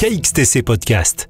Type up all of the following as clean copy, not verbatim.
KXTC Podcast.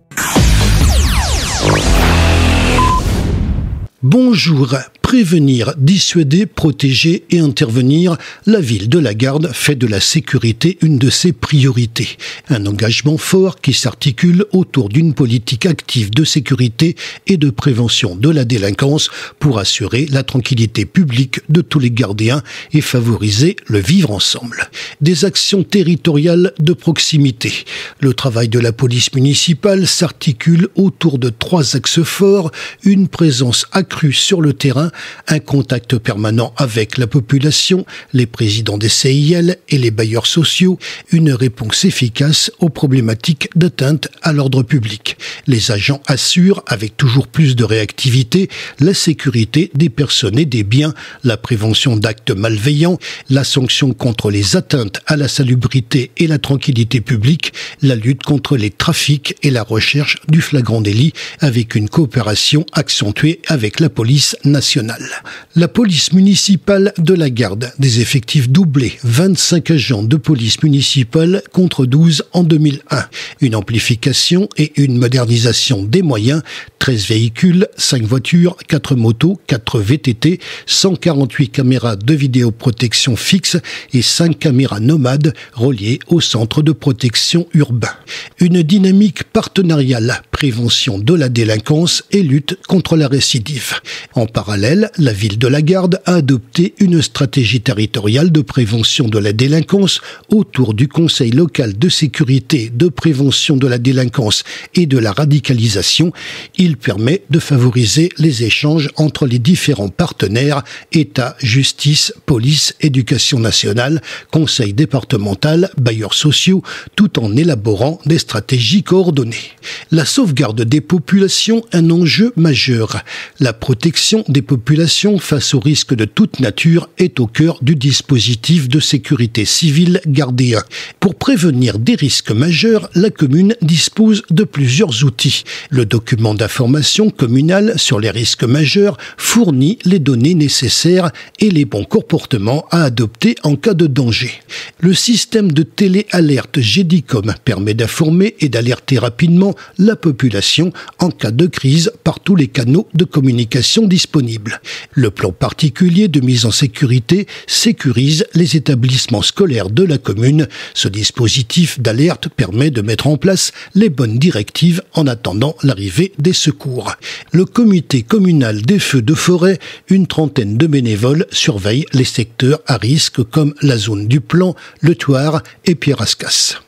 Bonjour. Prévenir, dissuader, protéger et intervenir, la ville de la Garde fait de la sécurité une de ses priorités. Un engagement fort qui s'articule autour d'une politique active de sécurité et de prévention de la délinquance pour assurer la tranquillité publique de tous les gardiens et favoriser le vivre ensemble. Des actions territoriales de proximité. Le travail de la police municipale s'articule autour de 3 axes forts, une présence accrue sur le terrain, un contact permanent avec la population, les présidents des CIL et les bailleurs sociaux, une réponse efficace aux problématiques d'atteinte à l'ordre public. Les agents assurent, avec toujours plus de réactivité, la sécurité des personnes et des biens, la prévention d'actes malveillants, la sanction contre les atteintes à la salubrité et la tranquillité publique, la lutte contre les trafics et la recherche du flagrant délit, avec une coopération accentuée avec la police nationale. La police municipale de la Garde, des effectifs doublés, 25 agents de police municipale contre 12 en 2001. Une amplification et une modernisation des moyens, 13 véhicules, 5 voitures, 4 motos, 4 VTT, 148 caméras de vidéoprotection fixe et 5 caméras nomades reliées au centre de protection urbain. Une dynamique partenariale, prévention de la délinquance et lutte contre la récidive. En parallèle, la ville de la Garde a adopté une stratégie territoriale de prévention de la délinquance autour du Conseil local de sécurité, de prévention de la délinquance et de la radicalisation. Il permet de favoriser les échanges entre les différents partenaires, État, justice, police, éducation nationale, conseil départemental, bailleurs sociaux, tout en élaborant des stratégies coordonnées. La sauvegarde des populations, un enjeu majeur. La protection des populations face aux risques de toute nature est au cœur du dispositif de sécurité civile gardéen. Pour prévenir des risques majeurs, la commune dispose de plusieurs outils. Le document d'information communal sur les risques majeurs fournit les données nécessaires et les bons comportements à adopter en cas de danger. Le système de téléalerte GEDICOM permet d'informer et d'alerter rapidement la population en cas de crise par tous les canaux de communication disponibles. Le plan particulier de mise en sécurité sécurise les établissements scolaires de la commune. Ce dispositif d'alerte permet de mettre en place les bonnes directives en attendant l'arrivée des secours. Le comité communal des feux de forêt, une trentaine de bénévoles surveillent les secteurs à risque comme la zone du Plan, le Thouars et Pierre-Ascas.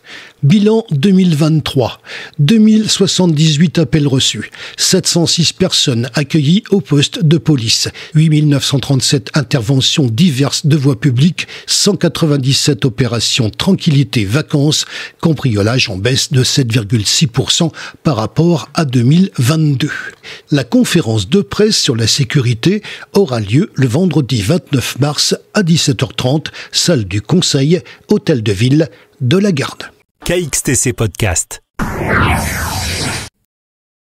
Bilan 2023. 2078 appels reçus. 706 personnes accueillies au poste de police. 8937 interventions diverses de voies publiques. 197 opérations tranquillité vacances. Cambriolage en baisse de 7,6% par rapport à 2022. La conférence de presse sur la sécurité aura lieu le vendredi 29 mars à 17h30, salle du Conseil, hôtel de ville de la Garde. KXTC Podcast.